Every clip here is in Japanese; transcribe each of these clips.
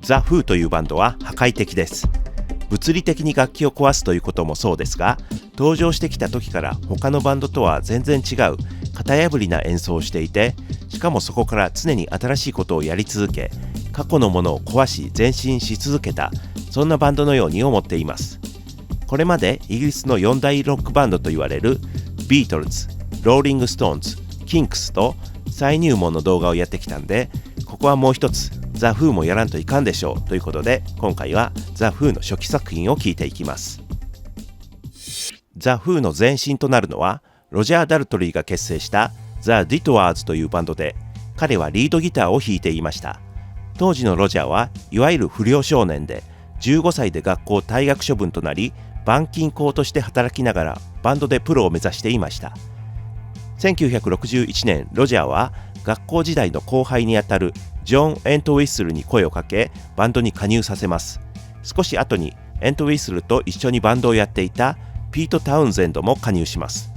ザ・フーというバンドは破壊的です。物理的に楽器を壊すということもそうですが、登場してきた時から他のバンドとは全然違う型破りな演奏をしていて、しかもそこから常に新しいことをやり続け、過去のものを壊し前進し続けた、そんなバンドのように思っています。これまでイギリスの4大ロックバンドと言われるビートルズ、ローリングストーンズ、キンクスと再入門の動画をやってきたんで、ここはもう一つザ・フーもやらんといかんでしょうということで、今回はザ・フーの初期作品を聞いていきます。ザ・フーの前身となるのはロジャー・ダルトリーが結成したザ・ディトワーズというバンドで、彼はリードギターを弾いていました。当時のロジャーはいわゆる不良少年で、15歳で学校退学処分となり、板金工として働きながらバンドでプロを目指していました。1961年、ロジャーは学校時代の後輩にあたるジョン・エントウィッスルに声をかけ、バンドに加入させます。少し後にエントウィッスルと一緒にバンドをやっていたピート・タウンゼンドも加入します。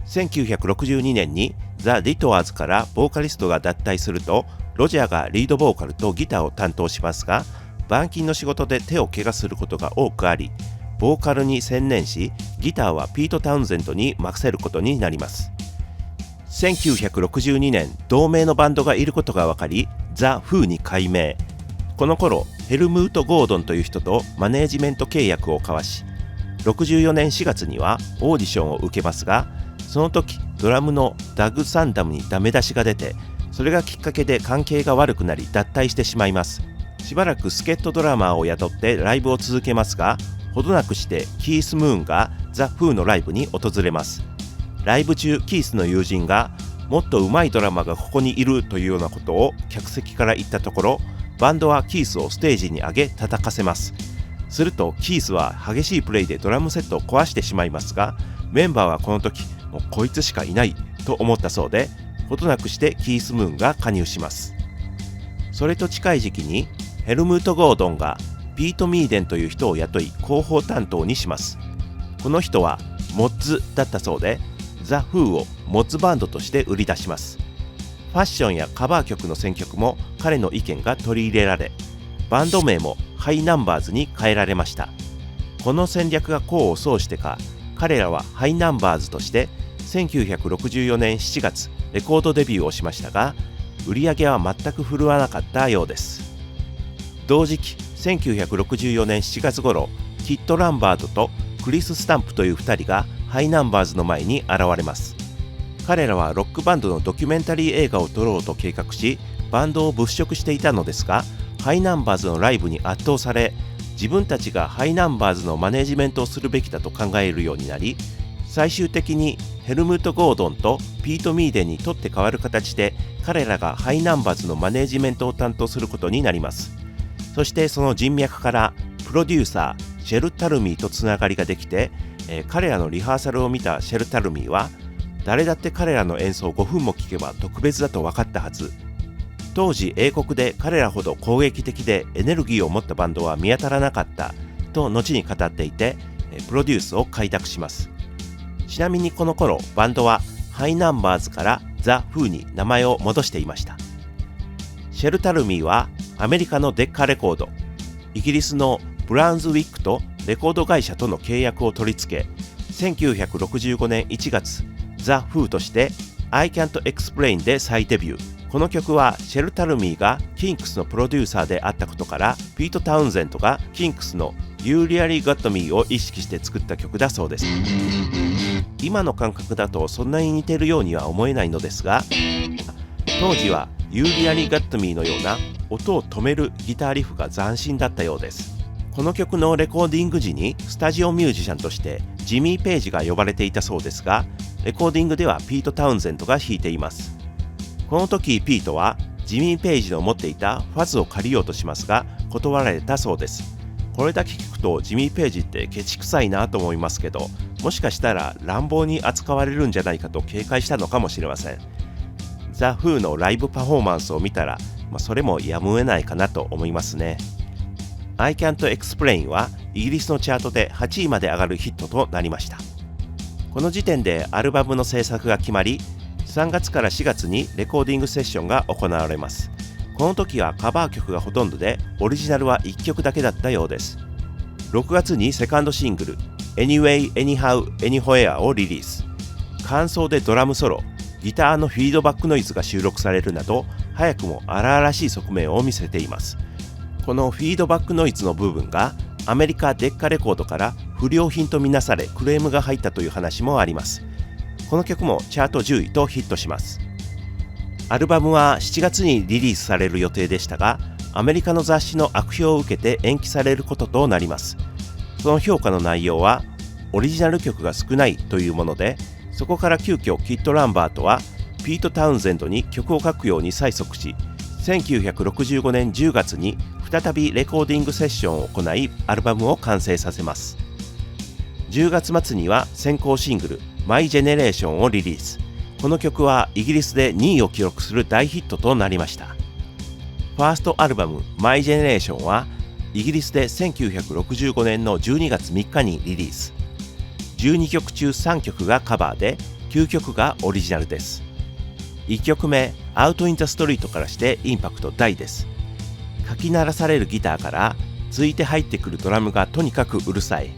1962年にザ・ディトワーズからボーカリストが脱退すると、ロジャーがリードボーカルとギターを担当しますが、板金の仕事で手を怪我することが多くあり、ボーカルに専念し、ギターはピート・タウンゼンドに任せることになります。1962年、同名のバンドがいることが分かり、ザ・フーに改名。この頃、ヘルムート・ゴードンという人とマネージメント契約を交わし、64年4月にはオーディションを受けますが、その時ドラムのダグ・サンダムにダメ出しが出て、それがきっかけで関係が悪くなり脱退してしまいます。しばらく助っ人ドラマーを雇ってライブを続けますが、ほどなくしてキース・ムーンがザ・フーのライブに訪れます。ライブ中、キースの友人がもっと上手いドラマーがここにいるというようなことを客席から言ったところ、バンドはキースをステージに上げ叩かせます。するとキースは激しいプレイでドラムセットを壊してしまいますが、メンバーはこの時もうこいつしかいないと思ったそうで、ほどなくしてキース・ムーンが加入します。それと近い時期にヘルムート・ゴードンがピート・ミーデンという人を雇い広報担当にします。この人はモッズだったそうで、ザ・フーをモッズバンドとして売り出します。ファッションやカバー曲の選曲も彼の意見が取り入れられ、バンド名もハイナンバーズに変えられました。この戦略が功を奏してか、彼らはハイナンバーズとして1964年7月レコードデビューをしましたが、売り上げは全く振るわなかったようです。同時期1964年7月頃、キッド・ランバートとクリス・スタンプという2人がハイナンバーズの前に現れます。彼らはロックバンドのドキュメンタリー映画を撮ろうと計画し、バンドを物色していたのですが、ハイナンバーズのライブに圧倒され、自分たちがハイナンバーズのマネジメントをするべきだと考えるようになり、最終的にヘルムート・ゴードンとピート・ミーデンに取って代わる形で、彼らがハイナンバーズのマネジメントを担当することになります。そしてその人脈からプロデューサーシェル・タルミーとつながりができて、彼らのリハーサルを見たシェル・タルミーは、誰だって彼らの演奏を5分も聴けば特別だと分かったはず。当時英国で彼らほど攻撃的でエネルギーを持ったバンドは見当たらなかったと後に語っていて、プロデュースを開拓します。ちなみにこの頃バンドはハイナンバーズからザ・フーに名前を戻していました。シェル・タルミーはアメリカのデッカレコード、イギリスのブラウンズウィックとレコード会社との契約を取り付け、1965年1月ザ・フーとして I Can't Explain で再デビュー。この曲はシェル・タルミーがキンクスのプロデューサーであったことから、ピート・タウンゼントがキンクスの You Really Got Me を意識して作った曲だそうです。今の感覚だとそんなに似てるようには思えないのですが、当時は You Really Got Me のような音を止めるギターリフが斬新だったようです。この曲のレコーディング時にスタジオミュージシャンとしてジミー・ペイジが呼ばれていたそうですが、レコーディングではピート・タウンゼントが弾いています。この時ピートはジミー・ペイジの持っていたファズを借りようとしますが断られたそうです。これだけ聞くとジミー・ペイジってケチくさいなと思いますけど、もしかしたら乱暴に扱われるんじゃないかと警戒したのかもしれません。ザ・フーのライブパフォーマンスを見たら、それもやむを得ないかなと思いますね。I Can't Explain はイギリスのチャートで8位まで上がるヒットとなりました。この時点でアルバムの制作が決まり、3月から4月にレコーディングセッションが行われます。この時はカバー曲がほとんどでオリジナルは1曲だけだったようです。6月にセカンドシングル Anyway Anyhow Anywhere をリリース。間奏でドラムソロ、ギターのフィードバックノイズが収録されるなど早くも荒々しい側面を見せています。このフィードバックノイズの部分がアメリカデッカレコードから不良品とみなされクレームが入ったという話もあります。この曲もチャート10位とヒットします。アルバムは7月にリリースされる予定でしたが、アメリカの雑誌の悪評を受けて延期されることとなります。その評価の内容はオリジナル曲が少ないというもので、そこから急遽キッド・ランバートはピート・タウンゼンドに曲を書くように催促し、1965年10月に再びレコーディングセッションを行いアルバムを完成させます。10月末には先行シングル My Generation をリリース。この曲はイギリスで2位を記録する大ヒットとなりました。ファーストアルバム My Generation はイギリスで1965年の12月3日にリリース。12曲中3曲がカバーで9曲がオリジナルです。1曲目 Out in the Street からしてインパクト大です。かき鳴らされるギターからついて入ってくるドラムがとにかくうるさい。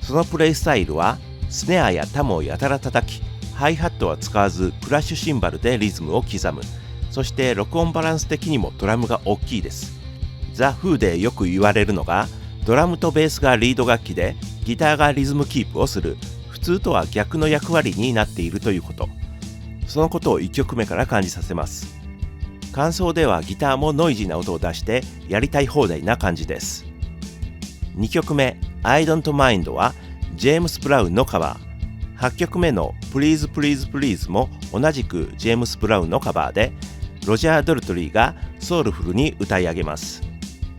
そのプレイスタイルはスネアやタムをやたら叩き、ハイハットは使わずクラッシュシンバルでリズムを刻む。そして録音バランス的にもドラムが大きいです。ザ・フーでよく言われるのが、ドラムとベースがリード楽器でギターがリズムキープをする、普通とは逆の役割になっているということ。そのことを1曲目から感じさせます。間奏ではギターもノイジーな音を出してやりたい放題な感じです。2曲目 I Don't Mind はジェームス・ブラウンのカバー。8曲目の Please Please Please も同じくジェームス・ブラウンのカバーで、ロジャー・ドルトリーがソウルフルに歌い上げます。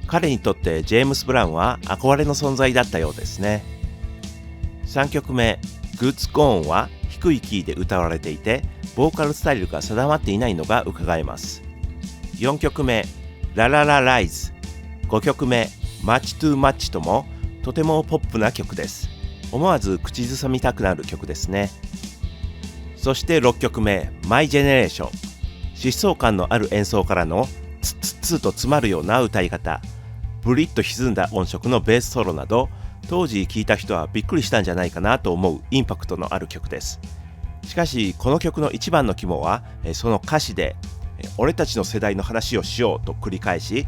彼にとってジェームス・ブラウンは憧れの存在だったようですね。3曲目 Goods Gone は低いキーで歌われていて、ボーカルスタイルが定まっていないのが伺えます。4曲目 La La La Rise、 5曲目 Much Too Much ともとてもポップな曲です。思わず口ずさみたくなる曲ですね。そして6曲目 My Generation、 疾走感のある演奏からのツッツッツと詰まるような歌い方、ブリッと歪んだ音色のベースソロなど、当時聴いた人はびっくりしたんじゃないかなと思うインパクトのある曲です。しかしこの曲の一番の肝はその歌詞で、俺たちの世代の話をしようと繰り返し、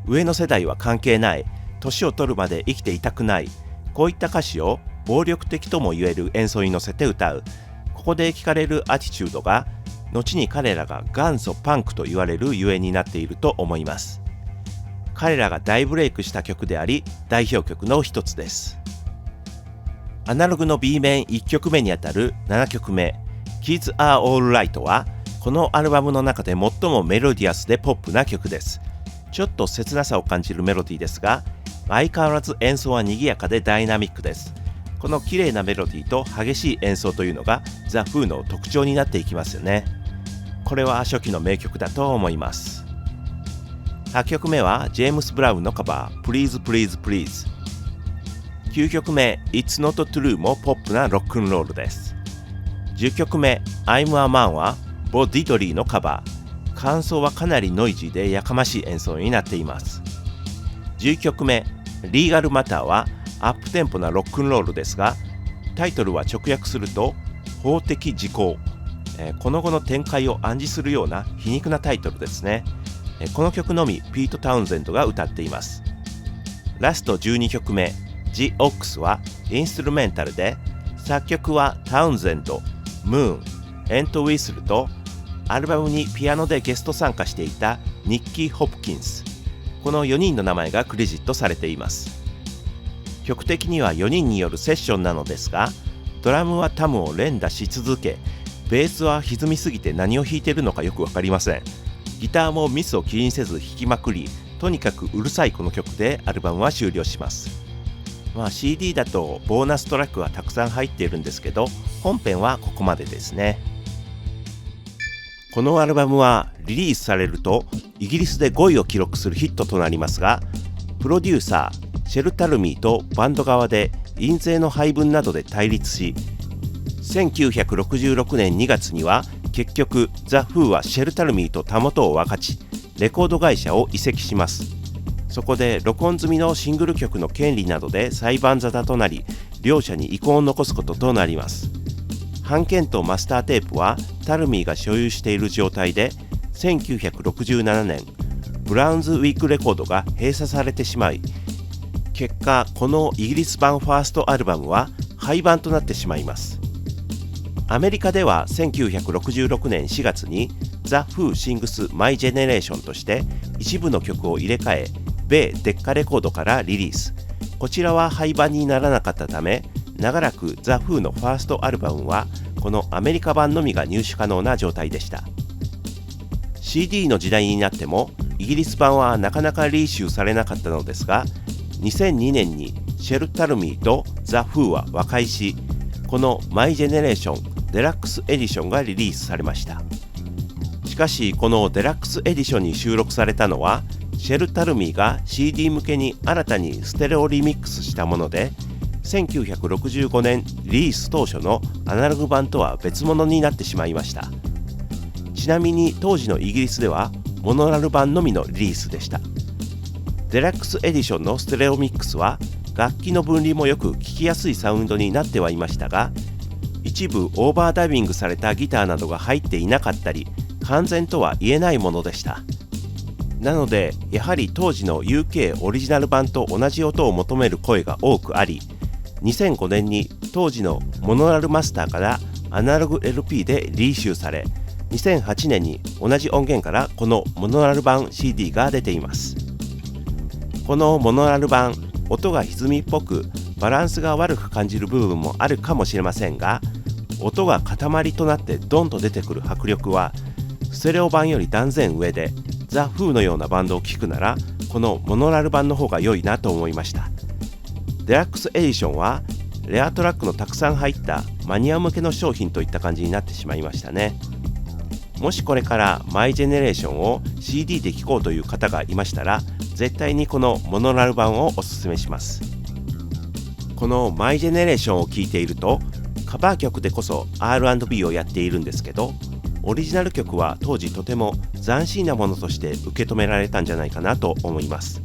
上の世代は関係ない、年を取るまで生きていたくない、こういった歌詞を暴力的とも言える演奏に乗せて歌う。ここで聞かれるアティチュードが後に彼らが元祖パンクと言われるゆえんになっていると思います。彼らが大ブレイクした曲であり代表曲の一つです。アナログの B 面1曲目にあたる7曲目 Kids Are Alright はこのアルバムの中で最もメロディアスでポップな曲です。ちょっと切なさを感じるメロディーですが、相変わらず演奏は賑やかでダイナミックです。この綺麗なメロディーと激しい演奏というのがザ・フーの特徴になっていきますよね。これは初期の名曲だと思います。8曲目はジェームス・ブラウンのカバー Please Please Please。 9曲目 It's Not True もポップなロックンロールです。10曲目 I'm a Man はボ・ディドリーのカバー。間奏はかなりノイジーでやかましい演奏になっています。11曲目リーガルマターはアップテンポなロックンロールですが、タイトルは直訳すると法的時効、この後の展開を暗示するような皮肉なタイトルですね。この曲のみピート・タウンゼンドが歌っています。ラスト12曲目 The Ox はインストゥルメンタルで、作曲はタウンゼンド、ムーン、エント・ウィスルとアルバムにピアノでゲスト参加していたニッキー・ホプキンス、この4人の名前がクレジットされています。曲的には4人によるセッションなのですが、ドラムはタムを連打し続け、ベースは歪みすぎて何を弾いているのかよくわかりません。ギターもミスを気にせず弾きまくり、とにかくうるさいこの曲でアルバムは終了します。CD だとボーナストラックがたくさん入っているんですけど、本編はここまでですね。このアルバムはリリースされるとイギリスで5位を記録するヒットとなりますが、プロデューサーシェルタルミーとバンド側で印税の配分などで対立し、1966年2月には結局ザ・フーはシェルタルミーとたもとを分かち、レコード会社を移籍します。そこで録音済みのシングル曲の権利などで裁判沙汰となり、両者に遺恨を残すこととなります。版権とマスターテープはタルミーが所有している状態で、1967年ブラウンズウィークレコードが閉鎖されてしまい、結果このイギリス版ファーストアルバムは廃盤となってしまいます。アメリカでは1966年4月に The Who Sings My Generation として一部の曲を入れ替え、米デッカレコードからリリース。こちらは廃盤にならなかったため、長らく The Who のファーストアルバムはこのアメリカ版のみが入手可能な状態でした。 CD の時代になってもイギリス版はなかなかリーシューされなかったのですが、2002年にシェル・タルミーと The Who は和解し、この My Generation デラックスエディションがリリースされました。しかしこのデラックスエディションに収録されたのはシェル・タルミーが CD 向けに新たにステレオリミックスしたもので、1965年リリース当初のアナログ版とは別物になってしまいました。ちなみに当時のイギリスではモノラル版のみのリリースでした。デラックスエディションのステレオミックスは楽器の分離もよく聴きやすいサウンドになってはいましたが、一部オーバーダビングされたギターなどが入っていなかったり、完全とは言えないものでした。なのでやはり当時の UK オリジナル版と同じ音を求める声が多くあり、2005年に当時のモノラルマスターからアナログ LP でリーシューされ、2008年に同じ音源からこのモノラル版 CD が出ています。このモノラル版、音が歪みっぽくバランスが悪く感じる部分もあるかもしれませんが、音が塊となってドンと出てくる迫力はステレオ版より断然上で、The Who のようなバンドを聴くならこのモノラル版の方が良いなと思いました。デラックスエディションはレアトラックのたくさん入ったマニア向けの商品といった感じになってしまいましたね。もしこれからマイジェネレーションを CD で聴こうという方がいましたら、絶対にこのモノラル版をおすすめします。このマイジェネレーションを聴いていると、カバー曲でこそ R&B をやっているんですけど、オリジナル曲は当時とても斬新なものとして受け止められたんじゃないかなと思います。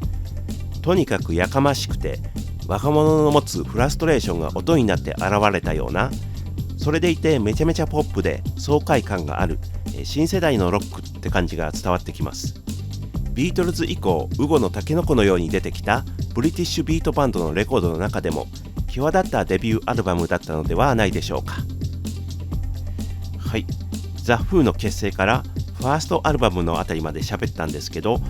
とにかくやかましくて、若者の持つフラストレーションが音になって現れたような、それでいてめちゃめちゃポップで爽快感がある新世代のロックって感じが伝わってきます。ビートルズ以降、ウゴのタケノコのように出てきたブリティッシュビートバンドのレコードの中でも際立ったデビューアルバムだったのではないでしょうか。はい、The Who の結成からファーストアルバムのあたりまで喋ったんですけど、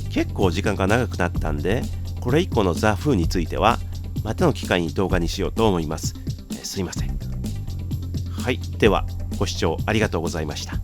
結構時間が長くなったんで、これ以降の The Who についてはまたの機会に動画にしようと思います。すいません。はい、ではご視聴ありがとうございました。